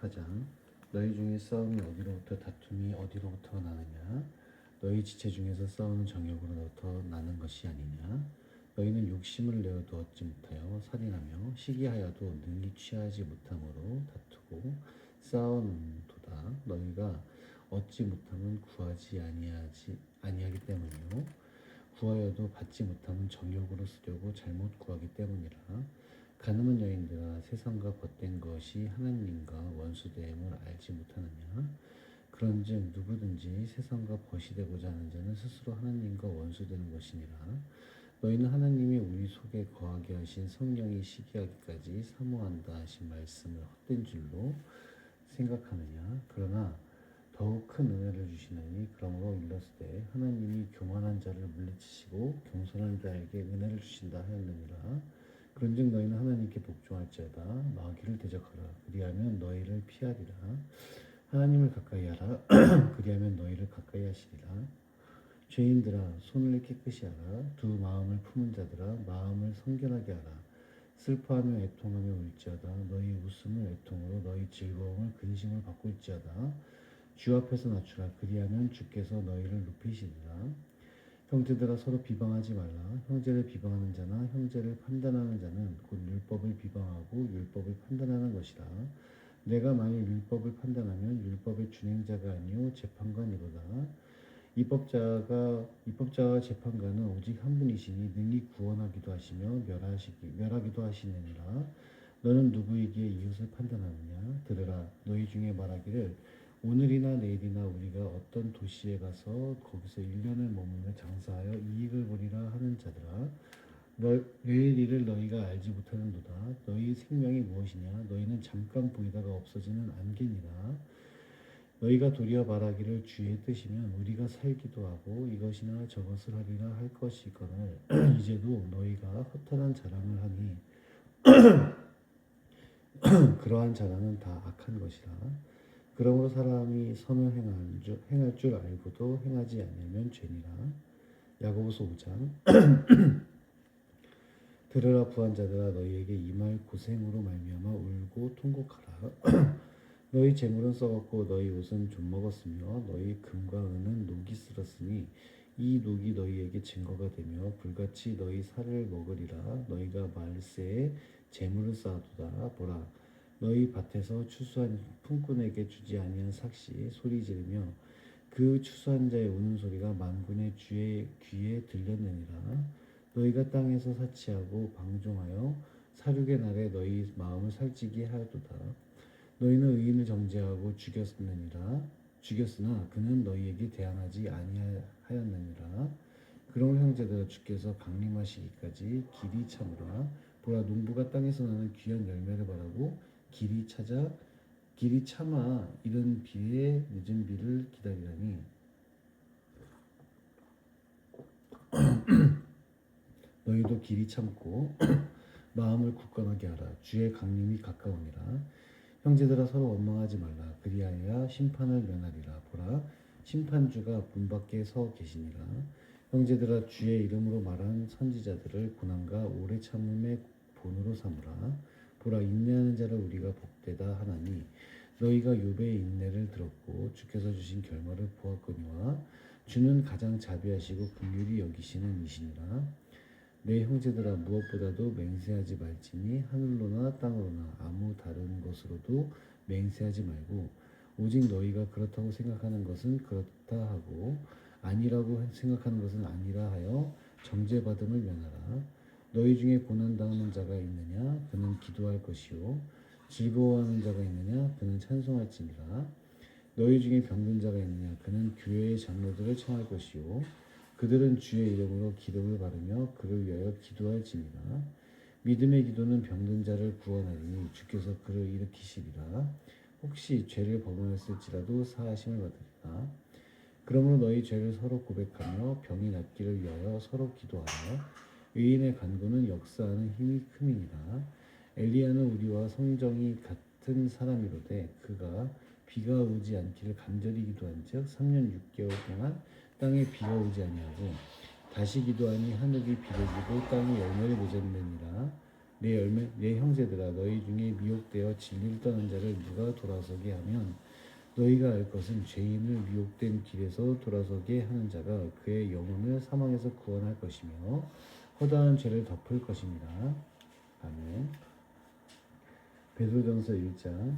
4장. 너희 중에 싸움이 어디로부터 다툼이 어디로부터 나느냐? 너희 지체 중에서 싸우는 정욕으로부터 나는 것이 아니냐? 너희는 욕심을 내어도 얻지 못하여 살인하며 시기하여도 능히 취하지 못함으로 다투고 싸우는도다. 너희가 얻지 못하면 구하지 아니하기 때문이요 구하여도 받지 못하면 정욕으로 쓰려고 잘못 구하기 때문이라. 가늠한 여인들아, 세상과 벗된 것이 하나님과 원수됨을 알지 못하느냐? 그런즉 누구든지 세상과 벗이 되고자 하는 자는 스스로 하나님과 원수되는 것이니라. 너희는 하나님이 우리 속에 거하게 하신 성령이 시기하기까지 사모한다 하신 말씀을 헛된 줄로 생각하느냐? 그러나 더욱 큰 은혜를 주시나니 그러므로 일렀으되 하나님이 교만한 자를 물리치시고 겸손한 자에게 은혜를 주신다 하였느니라. 그런즉 너희는 하나님께 복종할지어다. 마귀를 대적하라. 그리하면 너희를 피하리라. 하나님을 가까이 하라. 그리하면 너희를 가까이 하시리라. 죄인들아, 손을 깨끗이 하라. 두 마음을 품은 자들아, 마음을 성결하게 하라. 슬퍼하며 애통하며 울지어다. 너희 웃음을 애통으로, 너희 즐거움을 근심을 받고 있지어다. 주 앞에서 낮추라. 그리하면 주께서 너희를 높이시리라. 형제들아, 서로 비방하지 말라. 형제를 비방하는 자나 형제를 판단하는 자는 곧 율법을 비방하고 율법을 판단하는 것이라. 내가 만일 율법을 판단하면 율법의 준행자가 아니요 재판관이로다. 입법자와 재판관은 오직 한 분이시니 능히 구원하기도 하시며 멸하기도 하시느니라. 너는 누구에게 이웃을 판단하느냐? 들으라. 너희 중에 말하기를 오늘이나 내일이나 우리가 어떤 도시에 가서 거기서 1년을 머물며 장사하여 이익을 보리라 하는 자들아, 내일 일을 너희가 알지 못하는도다. 너희 생명이 무엇이냐? 너희는 잠깐 보이다가 없어지는 안개니라. 너희가 도리어 말하기를 주의 뜻이면 우리가 살기도 하고 이것이나 저것을 하리라 할 것이거늘 이제도 너희가 허탄한 자랑을 하니 그러한 자랑은 다 악한 것이라. 그러므로 사람이 선을 행할 줄 알고도 행하지 아니하면 죄니라. 야고보서 5장. 들으라 부한 자들아, 너희에게 임할 고생으로 말미암아 울고 통곡하라. 너희 재물은 썩었고 너희 옷은 좀먹었으며 너희 금과 은은 녹이 쓸었으니 이 녹이 너희에게 증거가 되며 불같이 너희 살을 먹으리라. 너희가 말세에 재물을 쌓아두다. 보라, 너희 밭에서 추수한 품꾼에게 주지 아니한 삭시 소리 지르며 그 추수한 자의 우는 소리가 만군의 주의 귀에 들렸느니라. 너희가 땅에서 사치하고 방종하여 사륙의 날에 너희 마음을 살찌게 하였도다. 너희는 의인을 정죄하고 죽였으나 그는 너희에게 대항하지 아니하였느니라. 그러므로 형제들아, 주께서 강림하시기까지 길이 참으라. 보라, 농부가 땅에서 나는 귀한 열매를 바라고 길이 참아 이른 비에 늦은 비를 기다리라니 너희도 길이 참고 마음을 굳건하게 하라. 주의 강림이 가까우니라. 형제들아, 서로 원망하지 말라. 그리하여야 심판을 면하리라. 보라, 심판주가 문 밖에 서 계시니라. 형제들아, 주의 이름으로 말한 선지자들을 고난과 오래 참음의 본으로 삼으라. 보라, 인내하는 자를 우리가 복되다 하나니 너희가 욥의 인내를 들었고 주께서 주신 결말을 보았거니와 주는 가장 자비하시고 긍휼히 여기시는 이시니라. 내 형제들아, 무엇보다도 맹세하지 말지니 하늘로나 땅으로나 아무 다른 것으로도 맹세하지 말고 오직 너희가 그렇다고 생각하는 것은 그렇다 하고 아니라고 생각하는 것은 아니라 하여 정죄받음을 면하라. 너희 중에 고난당하는 자가 있느냐? 그는 기도할 것이요 즐거워하는 자가 있느냐? 그는 찬송할지니라. 너희 중에 병든 자가 있느냐? 그는 교회의 장로들을 청할 것이요 그들은 주의 이름으로 기름을 바르며 그를 위하여 기도할지니라. 믿음의 기도는 병든 자를 구원하리니 주께서 그를 일으키시리라. 혹시 죄를 범하였을지라도 사하심을 받으리라. 그러므로 너희 죄를 서로 고백하며 병이 낫기를 위하여 서로 기도하라. 의인의 간구는 역사하는 힘이 큼이니라. 엘리야는 우리와 성정이 같은 사람이로되 그가 비가 오지 않기를 간절히 기도한즉 3년 6개월 동안 땅에 비가 오지 아니하고 다시 기도하니 하늘이 비를 주고 땅이 열매를 맺었느니라. 내 형제들아 너희 중에 미혹되어 진리를 떠난 자를 누가 돌아서게 하면 너희가 알 것은 죄인을 미혹된 길에서 돌아서게 하는 자가 그의 영혼을 사망에서 구원할 것이며 허다한 죄를 덮을 것입니다. 아멘. 베드로전서 1장.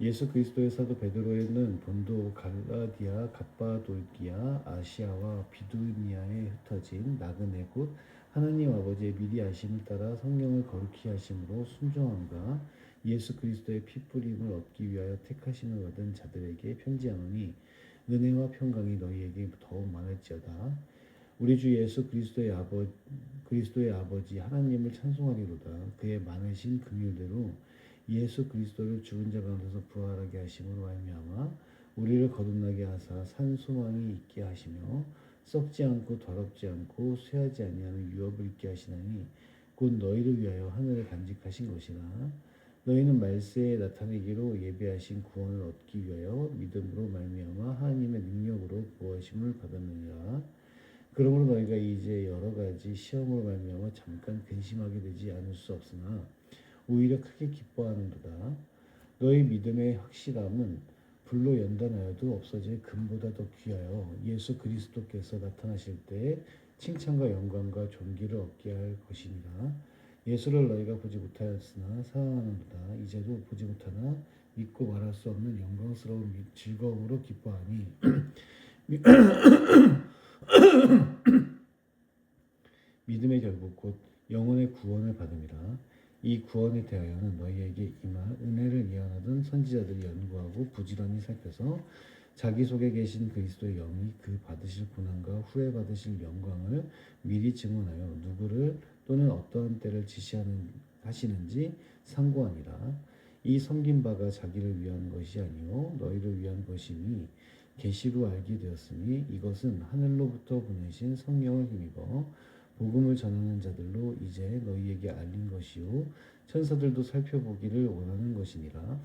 예수 그리스도의 사도 베드로에는 본도, 갈라디아, 갑바돌기아, 아시아와 비두니아에 흩어진 나그네 곧 하나님 아버지의 미리 아심을 따라 성령을 거룩히 하심으로 순종함과 예수 그리스도의 피뿌림을 얻기 위하여 택하심을 받은 자들에게 편지하노니 은혜와 평강이 너희에게 더욱 많을지어다. 우리 주 예수 그리스도의 아버지 하나님을 찬송하리로다. 그의 많으신 긍휼대로 예수 그리스도를 죽은 자 가운데서 부활하게 하심으로 말미암아 우리를 거듭나게 하사 산 소망이 있게 하시며 썩지 않고 더럽지 않고 쇠하지 아니하는 유업을 있게 하시나니 곧 너희를 위하여 하늘에 간직하신 것이라. 너희는 말세에 나타내기로 예비하신 구원을 얻기 위하여 믿음으로 말미암아 하나님의 능력으로 구하심을 받았느니라. 그러므로 너희가 이제 여러 가지 시험으로 말미암아 잠깐 근심하게 되지 않을 수 없으나 오히려 크게 기뻐하는도다. 너희 믿음의 확실함은 불로 연단하여도 없어질 금보다 더 귀하여 예수 그리스도께서 나타나실 때에 칭찬과 영광과 존귀를 얻게 할 것이니라. 예수를 너희가 보지 못하였으나 사랑하는도다. 이제도 보지 못하나 믿고 말할 수 없는 영광스러운 즐거움으로 기뻐하니 믿음의 결국 곧 영혼의 구원을 받음이라. 이 구원에 대하여는 너희에게 임한 은혜를 예언하던 선지자들이 연구하고 부지런히 살펴서 자기 속에 계신 그리스도의 영이 그 받으실 고난과 후에 받으실 영광을 미리 증언하여 누구를 또는 어떠한 때를 하시는지 상고하니라. 이 섬긴 바가 자기를 위한 것이 아니요 너희를 위한 것이니 계시로 알게 되었으니 이것은 하늘로부터 보내신 성령을 힘입어 복음을 전하는 자들로 이제 너희에게 알린 것이요 천사들도 살펴보기를 원하는 것이니라.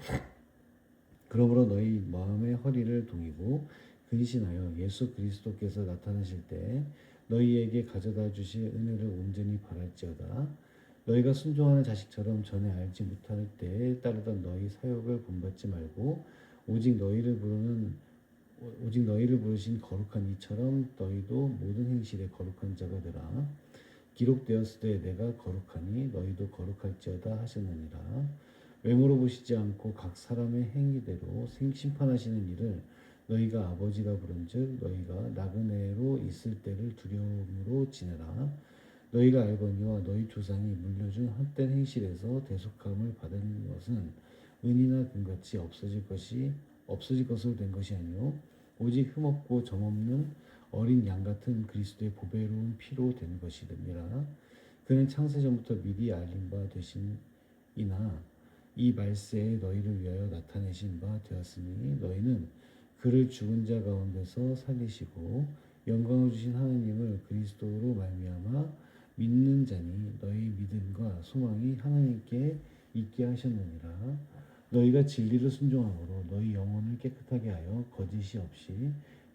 그러므로 너희 마음의 허리를 동이고 근신하여 예수 그리스도께서 나타나실 때 너희에게 가져다 주실 은혜를 온전히 바랄지어다. 너희가 순종하는 자식처럼 전에 알지 못할 때에 따르던 너희 사역을 본받지 말고 오직 너희를 부르신 거룩한 이처럼 너희도 모든 행실에 거룩한 자가 되라. 기록되었을 때 내가 거룩하니 너희도 거룩할지어다 하셨느니라. 외모로 보시지 않고 각 사람의 행위대로 심판하시는 일을 너희가 아버지가 부른즉 너희가 나그네로 있을 때를 두려움으로 지내라. 너희가 알거니와 너희 조상이 물려준 헛된 행실에서 대속함을 받은 것은 은이나 금같이 없어질 것으로 된 것이 아니요 오직 흠없고 점없는 어린 양 같은 그리스도의 보배로운 피로 된 것이니라. 그는 창세 전부터 미리 알린 바 되신이나 이 말세에 너희를 위하여 나타내신 바 되었으니 너희는 그를 죽은 자 가운데서 살리시고 영광을 주신 하나님을 그리스도로 말미암아 믿는 자니 너희 믿음과 소망이 하나님께 있게 하셨느니라. 너희가 진리를 순종함으로 너희 영혼을 깨끗하게 하여 거짓이 없이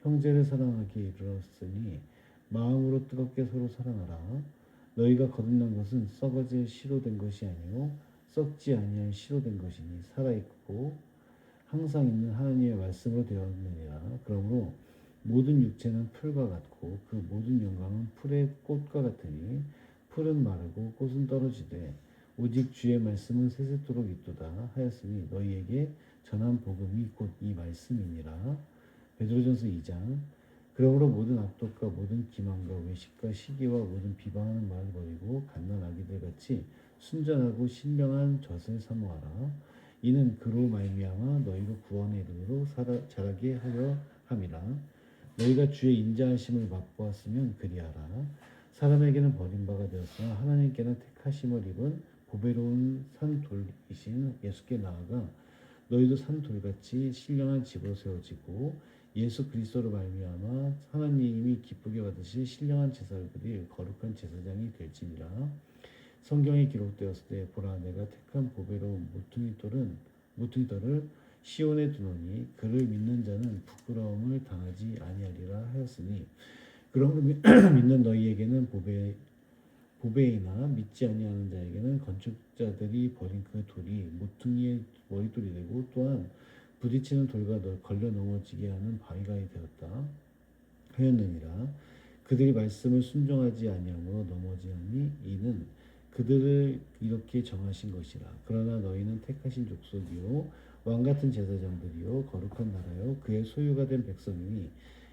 형제를 사랑하기에 이르렀으니 마음으로 뜨겁게 서로 사랑하라. 너희가 거듭난 것은 썩어질 씨로 된 것이 아니요 썩지 아니할 씨로 된 것이니 살아있고 항상 있는 하나님의 말씀으로 되었느니라. 그러므로 모든 육체는 풀과 같고 그 모든 영광은 풀의 꽃과 같으니 풀은 마르고 꽃은 떨어지되 오직 주의 말씀은 세세토록 있도다 하였으니 너희에게 전한 복음이 곧 이 말씀이니라. 베드로전서 2장. 그러므로 모든 악독과 모든 기만과 외식과 시기와 모든 비방하는 말을 버리고 갓난 아기들 같이 순전하고 신령한 젖을 사모하라. 이는 그로 말미암아 너희로 구원의 이름으로 자라게 하려 함이라. 너희가 주의 인자하심을 맛보았으면 그리하라. 사람에게는 버림바가 되었으나 하나님께는 택하심을 입은 보배로운 산돌이신 예수께 나아가 너희도 산돌같이 신령한 집으로 세워지고 예수 그리스도로 말미암아 하나님이 기쁘게 받으실 신령한 제사를 드릴 거룩한 제사장이 될지니라. 성경에 기록되었을 때 보라 내가 택한 보배로운 모퉁이돌을 시온에 두노니 그를 믿는 자는 부끄러움을 당하지 아니하리라 하였으니 그러므로 믿는 너희에게는 보배이나 믿지 아니하는 자에게는 건축자들이 버린 그 돌이 모퉁이의 머릿돌이 되고 또한 부딪히는 돌과 걸려 넘어지게 하는 바위가 되었다 하였느니라. 그들이 말씀을 순종하지 아니하므로 넘어지니 이는 그들을 이렇게 정하신 것이라. 그러나 너희는 택하신 족속이요 왕 같은 제사장들이요 거룩한 나라요 그의 소유가 된 백성이니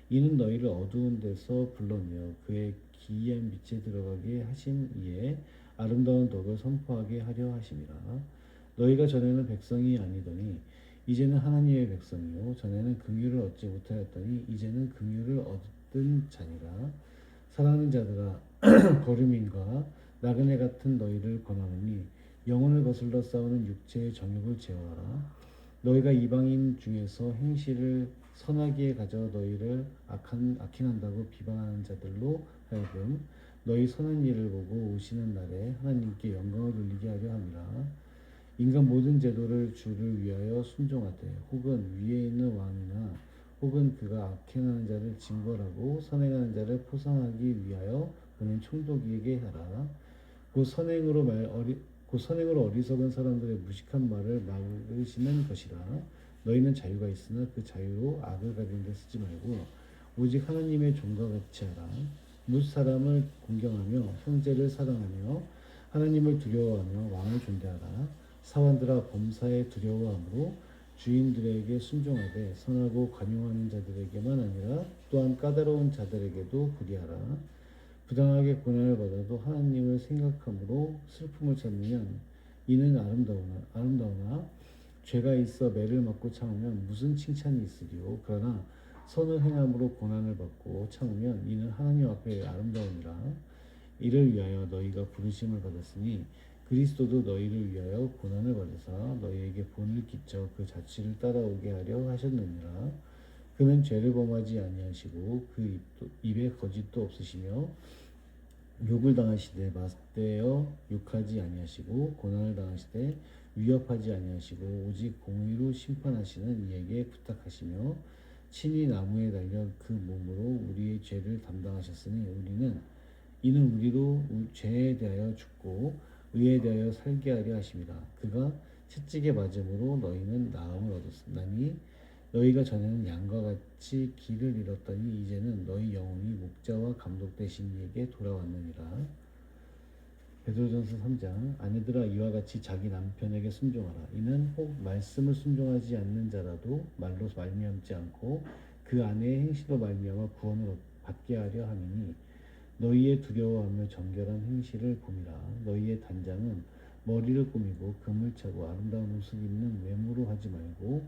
이는 너희를 어두운 데서 불러내어 그의 기이한 빛에 들어가게 하신 이에 아름다운 덕을 선포하게 하려 하심이라. 너희가 전에는 백성이 아니더니 이제는 하나님의 백성이요 전에는 긍휼을 얻지 못하였더니 이제는 긍휼을 얻은 자니라. 사랑하는 자들아 거류민과 나그네 같은 너희를 권하노니 영혼을 거슬러 싸우는 육체의 정욕을 제어하라. 너희가 이방인 중에서 행실을 선하게 가져 너희를 악행한다고 비방하는 자들로 하여금 너희 선한 일을 보고 오시는 날에 하나님께 영광을 돌리게 하려 함이라. 인간 모든 제도를 주를 위하여 순종하되 혹은 위에 있는 왕이나 혹은 그가 악행하는 자를 징벌하고 선행하는 자를 포상하기 위하여 보낸 총독에게 하라. 곧 선행으로 어리석은 사람들의 무식한 말을 막으시는 것이라. 너희는 자유가 있으나 그 자유로 악을 가리는 데 쓰지 말고 오직 하나님의 종과 같이 하라. 뭇 사람을 공경하며 형제를 사랑하며 하나님을 두려워하며 왕을 존대하라. 사원들아 범사에 두려워함으로 주인들에게 순종하되 선하고 관용하는 자들에게만 아니라 또한 까다로운 자들에게도 구리하라. 부당하게 고난을 받아도 하나님을 생각함으로 슬픔을 찾으면 이는 아름다우나 죄가 있어 매를 맞고 참으면 무슨 칭찬이 있으리요. 그러나 선을 행함으로 고난을 받고 참으면 이는 하나님 앞에 아름다우니라. 이를 위하여 너희가 부르심을 받았으니 그리스도도 너희를 위하여 고난을 받으사 너희에게 본을 끼쳐 그 자취를 따라오게 하려 하셨느니라. 그는 죄를 범하지 아니하시고 그 입에 거짓도 없으시며 욕을 당하시되 맞대어 욕하지 아니하시고 고난을 당하시되 위협하지 아니하시고 오직 공의로 심판하시는 이에게 부탁하시며 친히 나무에 달려 그 몸으로 우리의 죄를 담당하셨으니 이는 우리로 죄에 대하여 죽고 의에 대하여 살게 하려 하심이라. 그가 채찍에 맞음으로 너희는 나음을 얻었나니 너희가 전에는 양과 같이 길을 잃었더니 이제는 너희 영혼이 목자와 감독 되신 이에게 돌아왔느니라. 베드로전서 3장 아내들아 이와 같이 자기 남편에게 순종하라. 이는 혹 말씀을 순종하지 않는 자라도 말로 말미암지 않고 그 아내의 행실로 말미암아 구원을 받게 하려 함이니 너희의 두려워하며 정결한 행실을 봄이라. 너희의 단장은 머리를 꾸미고 금을 차고 아름다운 옷을 입는 외모로 하지 말고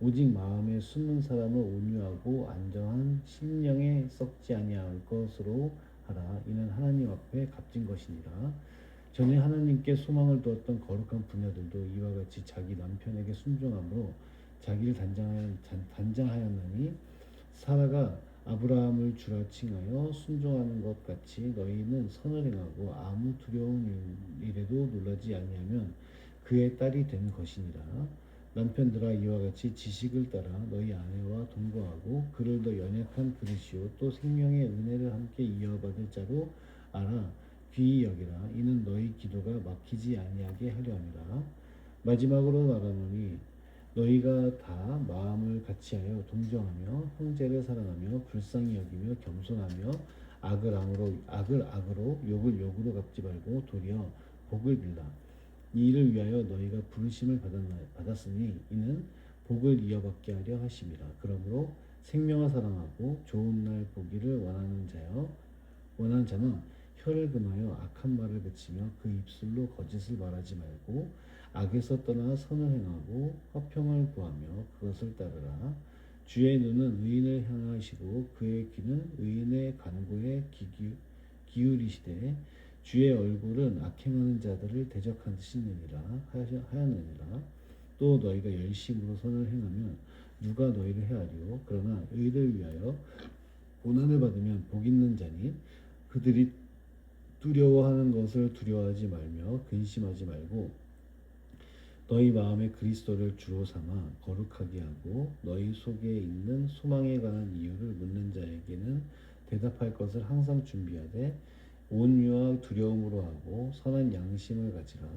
오직 마음에 숨은 사람을 온유하고 안정한 심령에 썩지 아니할 것으로 하라. 이는 하나님 앞에 값진 것이니라. 전에 하나님께 소망을 두었던 거룩한 부녀들도 이와 같이 자기 남편에게 순종함으로 자기를 단장하였나니 사라가 아브라함을 주라 칭하여 순종하는 것 같이 너희는 선을 행하고 아무 두려운 일에도 놀라지 아니하면 그의 딸이 된 것이니라. 남편들아 이와 같이 지식을 따라 너희 아내와 동거하고 그를 더 연약한 그릇이요 또 생명의 은혜를 함께 이어받을 자로 알아 귀히 여기라. 이는 너희 기도가 막히지 아니하게 하려 함이라. 마지막으로 말하노니 너희가 다 마음을 같이하여 동정하며 형제를 사랑하며 불쌍히 여기며 겸손하며 악을 악으로 욕을 욕으로 갚지 말고 도리어 복을 빌라. 이 일을 위하여 너희가 부르심을 받았으니 이는 복을 이어받게 하려 하심이라. 그러므로 생명을 사랑하고 좋은 날 보기를 원하는 자는 혀를 금하여 악한 말을 그치며 그 입술로 거짓을 말하지 말고 악에서 떠나 선을 행하고 화평을 구하며 그것을 따르라. 주의 눈은 의인을 향하시고 그의 귀는 의인의 간구에 기울이시되 주의 얼굴은 악행하는 자들을 대적하시느니라 하였느니라. 또 너희가 열심으로 선을 행하면 누가 너희를 헤아리요. 그러나 의를 위하여 고난을 받으면 복 있는 자니 그들이 두려워하는 것을 두려워하지 말며 근심하지 말고 너희 마음에 그리스도를 주로 삼아 거룩하게 하고 너희 속에 있는 소망에 관한 이유를 묻는 자에게는 대답할 것을 항상 준비하되 온유와 두려움으로 하고 선한 양심을 가지라.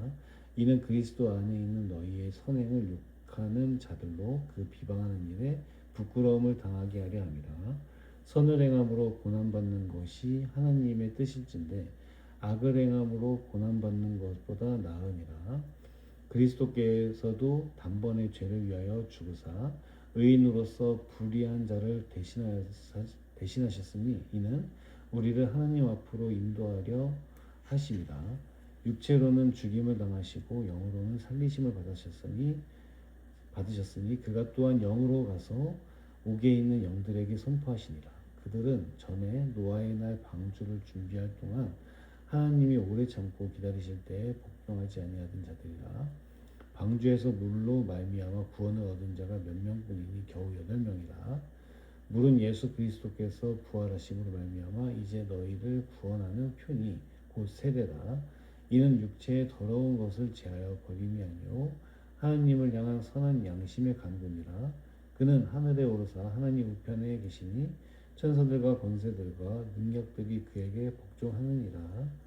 이는 그리스도 안에 있는 너희의 선행을 욕하는 자들로 그 비방하는 일에 부끄러움을 당하게 하려 함이라. 선을 행함으로 고난받는 것이 하나님의 뜻일진데 악을 행함으로 고난받는 것보다 나으니라. 그리스도께서도 단번에 죄를 위하여 죽으사 의인으로서 불의한 자를 대신하셨으니 이는 우리를 하나님 앞으로 인도하려 하심이라. 육체로는 죽임을 당하시고 영으로는 살리심을 받으셨으니 그가 또한 영으로 가서 옥에 있는 영들에게 선포하시니라. 그들은 전에 노아의 날 방주를 준비할 동안 하나님이 오래 참고 기다리실 때에 복종하지 아니하던 자들이라. 방주에서 물로 말미암아 구원을 얻은 자가 몇 명뿐이니 겨우 8명이라. 물은 예수 그리스도께서 부활하심으로 말미암아 이제 너희를 구원하는 표니 곧 세례라. 이는 육체의 더러운 것을 제하여 버림이 아니요 하나님을 향한 선한 양심의 간구니라. 그는 하늘에 오르사 하나님 우편에 계시니 천사들과 권세들과 능력들이 그에게 복종하느니라.